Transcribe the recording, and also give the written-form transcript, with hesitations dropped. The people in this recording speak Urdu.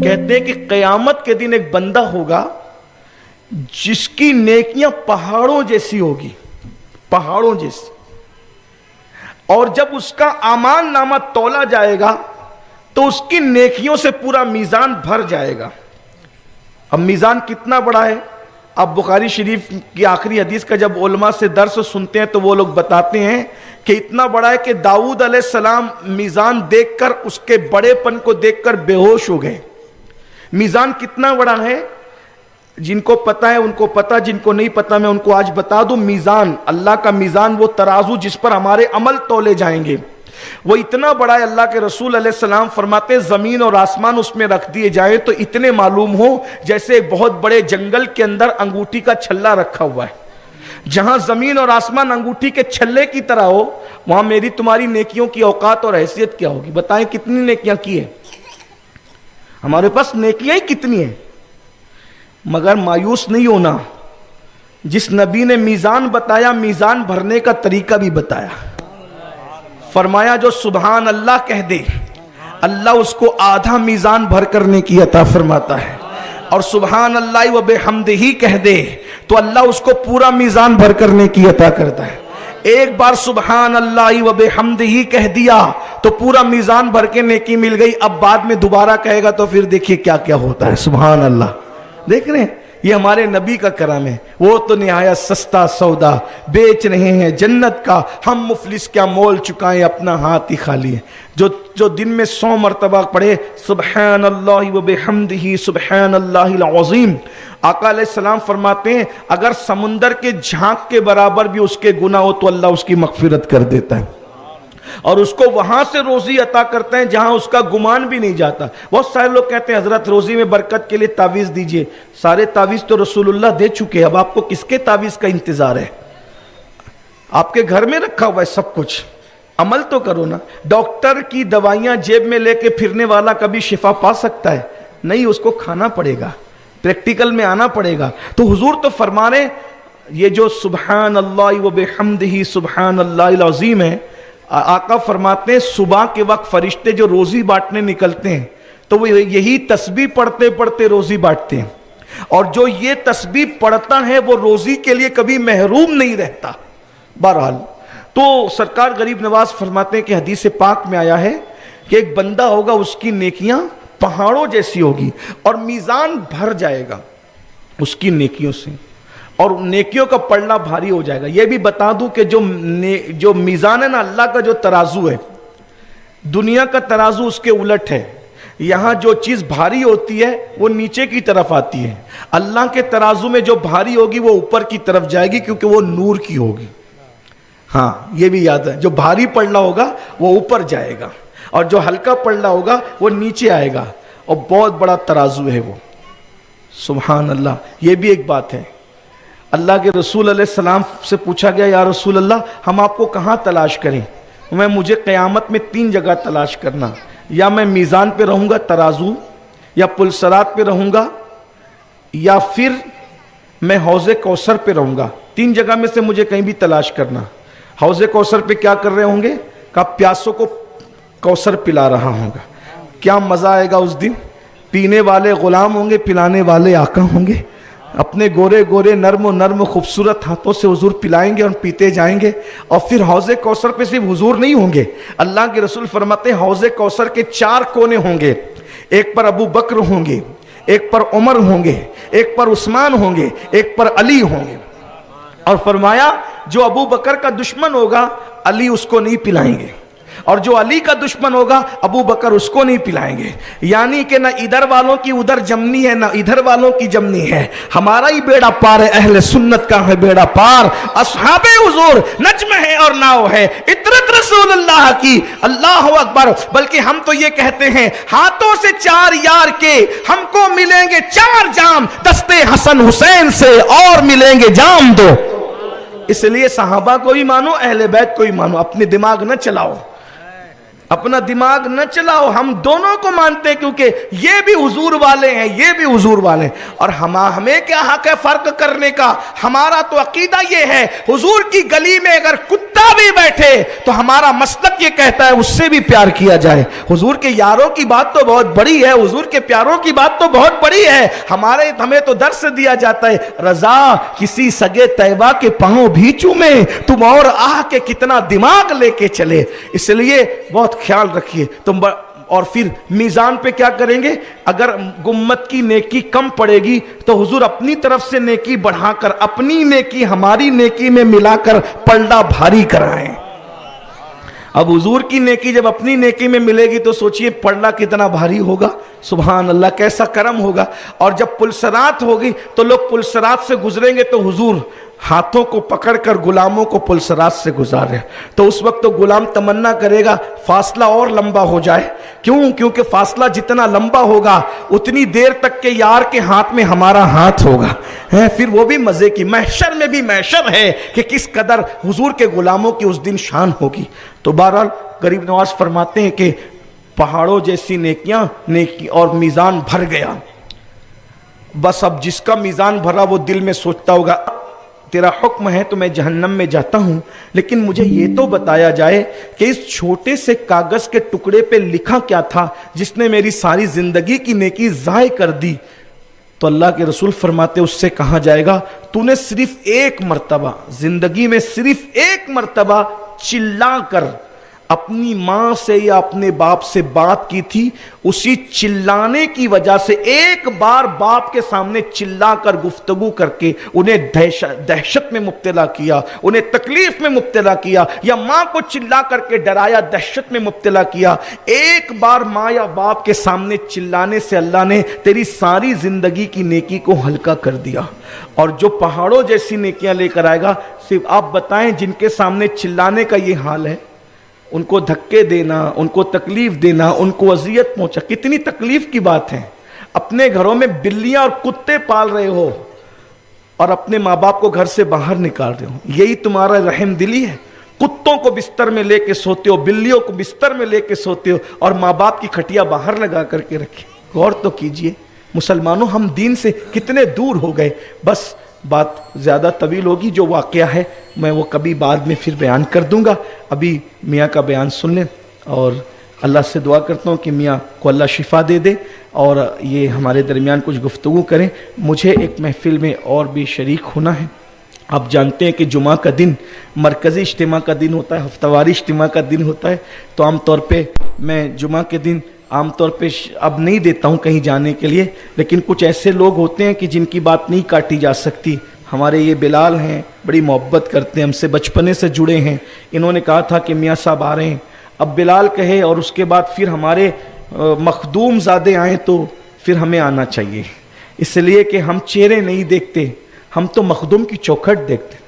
کہتے ہیں کہ قیامت کے دن ایک بندہ ہوگا جس کی نیکیاں پہاڑوں جیسی ہوگی، پہاڑوں جیسی، اور جب اس کا اعمال نامہ تولا جائے گا تو اس کی نیکیوں سے پورا میزان بھر جائے گا۔ اب میزان کتنا بڑا ہے؟ اب بخاری شریف کی آخری حدیث کا جب علماء سے درس سنتے ہیں تو وہ لوگ بتاتے ہیں کہ اتنا بڑا ہے کہ داؤد علیہ السلام میزان دیکھ کر، اس کے بڑے پن کو دیکھ کر بے ہوش ہو گئے۔ میزان کتنا بڑا ہے؟ جن کو پتا ہے ان کو پتا، جن کو نہیں پتا میں ان کو آج بتا دوں۔ میزان، اللہ کا میزان، وہ ترازو جس پر ہمارے عمل تولے جائیں گے، وہ اتنا بڑا ہے۔ اللہ کے رسول علیہ السلام فرماتے ہیں زمین اور آسمان اس میں رکھ دیے جائیں تو اتنے معلوم ہو جیسے ایک بہت بڑے جنگل کے اندر انگوٹھی کا چھلا رکھا ہوا ہے۔ جہاں زمین اور آسمان انگوٹھی کے چھلے کی طرح ہو، وہاں میری تمہاری نیکیوں کی اوقات اور حیثیت کیا ہوگی؟ بتائیں کتنی نیکیاں کی ہیں؟ ہمارے پاس نیکیاں ہی کتنی ہیں۔ مگر مایوس نہیں ہونا، جس نبی نے میزان بتایا، میزان بھرنے کا طریقہ بھی بتایا۔ فرمایا جو سبحان اللہ کہہ دے، اللہ اس کو آدھا میزان بھر کرنے کی عطا فرماتا ہے، اور سبحان اللہ و بحمدہ کہہ دے تو اللہ اس کو پورا میزان بھر کرنے کی عطا کرتا ہے۔ ایک بار سبحان اللہ و بحمدہ کہہ دیا تو پورا میزان بھر کے نیکی مل گئی۔ اب بعد میں دوبارہ کہے گا تو پھر دیکھیے کیا کیا ہوتا ہے۔ سبحان اللہ، دیکھ رہے ہیں یہ ہمارے نبی کا کرم ہے۔ وہ تو نہایت سستا سودا بیچ رہے ہیں جنت کا، ہم مفلس کیا مول چکائیں، اپنا ہاتھ ہی خالی ہے۔ جو دن میں 100 مرتبہ پڑھے سبحان اللہ و بحمدہ سبحان اللہ العظیم، آقا علیہ السلام فرماتے ہیں اگر سمندر کے جھانک کے برابر بھی اس کے گناہ ہو تو اللہ اس کی مغفرت کر دیتا ہے، اور اس کو وہاں سے روزی عطا کرتے ہیں جہاں اس کا گمان بھی نہیں جاتا۔ بہت سارے لوگ کہتے ہیں حضرت روزی میں برکت کے لیے تعویذ دیجئے۔ سارے تعویذ تو رسول اللہ دے چکے، اب آپ کو کس کے تعویذ کا انتظار ہے؟ آپ کے گھر میں رکھا ہوا ہے سب کچھ، عمل تو کرو نا۔ ڈاکٹر کی دوائیاں جیب میں لے کے پھرنے والا کبھی شفا پا سکتا ہے؟ نہیں، اس کو کھانا پڑے گا، پریکٹیکل میں آنا پڑے گا۔ تو حضور تو فرما رہے یہ جو سبحان اللہ و بحمدہ سبحان اللہ العظیم ہے، آقا فرماتے ہیں صبح کے وقت فرشتے جو روزی بانٹنے نکلتے ہیں تو وہ یہی تسبیح پڑھتے پڑھتے روزی بانٹتے ہیں، اور جو یہ تسبیح پڑھتا ہے وہ روزی کے لیے کبھی محروم نہیں رہتا۔ بہرحال تو سرکار غریب نواز فرماتے ہیں کہ حدیث پاک میں آیا ہے کہ ایک بندہ ہوگا اس کی نیکیاں پہاڑوں جیسی ہوگی اور میزان بھر جائے گا اس کی نیکیوں سے، اور نیکیوں کا پلڑا بھاری ہو جائے گا۔ یہ بھی بتا دوں کہ جو میزان ہے نا، اللہ کا جو ترازو ہے، دنیا کا ترازو اس کے الٹ ہے۔ یہاں جو چیز بھاری ہوتی ہے وہ نیچے کی طرف آتی ہے، اللہ کے ترازو میں جو بھاری ہوگی وہ اوپر کی طرف جائے گی کیونکہ وہ نور کی ہوگی۔ ہاں یہ بھی یاد ہے، جو بھاری پلڑا ہوگا وہ اوپر جائے گا، اور جو ہلکا پلڑا ہوگا وہ نیچے آئے گا، اور بہت بڑا ترازو ہے وہ۔ سبحان اللہ۔ یہ بھی ایک بات ہے، اللہ کے رسول علیہ السلام سے پوچھا گیا یا رسول اللہ ہم آپ کو کہاں تلاش کریں؟ مجھے قیامت میں 3 جگہ تلاش کرنا، یا میں میزان پہ رہوں گا ترازو، یا پلسرات پہ رہوں گا، یا پھر میں حوض کوثر پہ رہوں گا۔ 3 جگہ میں سے مجھے کہیں بھی تلاش کرنا۔ حوض کوثر پہ کیا کر رہے ہوں گے؟ کہ پیاسوں کو کوثر پلا رہا ہوں گا۔ کیا مزہ آئے گا اس دن، پینے والے غلام ہوں گے، پلانے والے آقا ہوں گے، اپنے گورے گورے نرم و نرم خوبصورت ہاتھوں سے حضور پلائیں گے اور پیتے جائیں گے۔ اور پھر حوض کوثر پہ صرف حضور نہیں ہوں گے، اللہ کے رسول فرماتے ہیں حوض کوثر کے 4 کونے ہوں گے، ایک پر ابو بکر ہوں گے، ایک پر عمر ہوں گے، ایک پر عثمان ہوں گے، ایک پر علی ہوں گے۔ اور فرمایا جو ابو بکر کا دشمن ہوگا علی اس کو نہیں پلائیں گے، اور جو علی کا دشمن ہوگا ابو بکر اس کو نہیں پلائیں گے۔ یعنی کہ نہ ادھر والوں کی ادھر جمنی ہے، نہ ادھر والوں کی جمنی ہے، ہمارا ہی بیڑا پار ہے، اہل سنت کا ہے بیڑا پار۔ اصحاب حضور نجم ہے اور ناؤ ہے، اطرت رسول اللہ کی، اللہ اکبر۔ بلکہ ہم تو یہ کہتے ہیں ہاتھوں سے 4 یار کے ہم کو ملیں گے 4 جام، دستے حسن حسین سے اور ملیں گے جام 2۔ اس لیے صحابہ کو ہی مانو، اہل بیت کو ہی مانو، اپنے دماغ نہ چلاؤ، اپنا دماغ نہ چلاؤ۔ ہم دونوں کو مانتے ہیں کیونکہ یہ بھی حضور والے ہیں، یہ بھی حضور والے ہیں، اور ہمیں کیا حق ہے فرق کرنے کا؟ ہمارا تو عقیدہ یہ ہے حضور کی گلی میں اگر کتا فرشتہ بھی بیٹھے تو ہمارا مسلک یہ کہتا ہے اس سے بھی پیار کیا جائے. حضور کے یاروں کی بات تو بہت بڑی ہے, حضور کے پیاروں کی بات تو بہت بڑی ہے. ہمیں تو درس دیا جاتا ہے, رضا کسی سگے طیبہ کے پاؤں بھی چومے, تم اور آہ کے کتنا دماغ لے کے چلے. اس لیے بہت خیال رکھیے. تم اور پھر میزان پہ کیا کریں گے؟ اگر امت کی نیکی کم پڑے گی تو حضور اپنی طرف سے نیکی بڑھا کر اپنی نیکی ہماری نیکی میں ملا کر پلڑا بھاری کرائیں. اب حضور کی نیکی جب اپنی نیکی میں ملے گی تو سوچئے پلڑا کتنا بھاری ہوگا. سبحان اللہ, کیسا کرم ہوگا. اور جب پلسرات ہوگی تو لوگ پلسرات سے گزریں گے تو حضور ہاتھوں کو پکڑ کر غلاموں کو پلسرات سے گزارے, تو اس وقت تو غلام تمنا کرے گا فاصلہ اور لمبا ہو جائے. کیوں؟ کیونکہ فاصلہ جتنا لمبا ہوگا اتنی دیر تک کے یار کے ہاتھ میں ہمارا ہاتھ ہوگا. پھر وہ بھی مزے کی, محشر میں بھی محشر ہے کہ کس قدر حضور کے غلاموں کی اس دن شان ہوگی. تو بہرحال غریب نواز فرماتے ہیں کہ پہاڑوں جیسی نیکیاں نیکی اور میزان بھر گیا. بس اب جس کا میزان بھرا وہ دل میں سوچتا ہوگا تیرا حکم ہے تو میں جہنم میں جاتا ہوں, لیکن مجھے یہ تو بتایا جائے کہ اس چھوٹے سے کاغذ کے ٹکڑے پہ لکھا کیا تھا جس نے میری ساری زندگی کی نیکی ضائع کر دی. تو اللہ کے رسول فرماتے اس سے کہا جائے گا تو نے صرف ایک مرتبہ زندگی میں صرف ایک مرتبہ چلا کر اپنی ماں سے یا اپنے باپ سے بات کی تھی, اسی چلانے کی وجہ سے ایک بار باپ کے سامنے چلا کر گفتگو کر کے انہیں دہشت میں مبتلا کیا, انہیں تکلیف میں مبتلا کیا, یا ماں کو چلا کر کے ڈرایا, دہشت میں مبتلا کیا. ایک بار ماں یا باپ کے سامنے چلانے سے اللہ نے تیری ساری زندگی کی نیکی کو ہلکا کر دیا. اور جو پہاڑوں جیسی نیکیاں لے کر آئے گا, صرف آپ بتائیں جن کے سامنے چلانے کا یہ حال ہے, ان کو دھکے دینا, ان کو تکلیف دینا, ان کو اذیت پہنچا, کتنی تکلیف کی بات ہے. اپنے گھروں میں بلیاں اور کتے پال رہے ہو اور اپنے ماں باپ کو گھر سے باہر نکال رہے ہو, یہی تمہارا رحم دلی ہے. کتوں کو بستر میں لے کے سوتے ہو, بلیوں کو بستر میں لے کے سوتے ہو, اور ماں باپ کی کھٹیا باہر لگا کر کے رکھے. غور تو کیجئے مسلمانوں, ہم دین سے کتنے دور ہو گئے. بس بات زیادہ طویل ہوگی, جو واقعہ ہے میں وہ کبھی بعد میں پھر بیان کر دوں گا. ابھی میاں کا بیان سن لیں, اور اللہ سے دعا کرتا ہوں کہ میاں کو اللہ شفا دے دے اور یہ ہمارے درمیان کچھ گفتگو کریں. مجھے ایک محفل میں اور بھی شریک ہونا ہے. آپ جانتے ہیں کہ جمعہ کا دن مرکزی اجتماع کا دن ہوتا ہے, ہفتہ واری اجتماع کا دن ہوتا ہے. تو عام طور پہ میں جمعہ کے دن عام طور پہ اب نہیں دیتا ہوں کہیں جانے کے لیے, لیکن کچھ ایسے لوگ ہوتے ہیں کہ جن کی بات نہیں کاٹی جا سکتی. ہمارے یہ بلال ہیں, بڑی محبت کرتے ہیں, ہم سے بچپنے سے جڑے ہیں. انہوں نے کہا تھا کہ میاں صاحب آ رہے ہیں. اب بلال کہے اور اس کے بعد پھر ہمارے مخدوم زادے آئیں تو پھر ہمیں آنا چاہیے, اس لیے کہ ہم چہرے نہیں دیکھتے, ہم تو مخدوم کی چوکھٹ دیکھتے.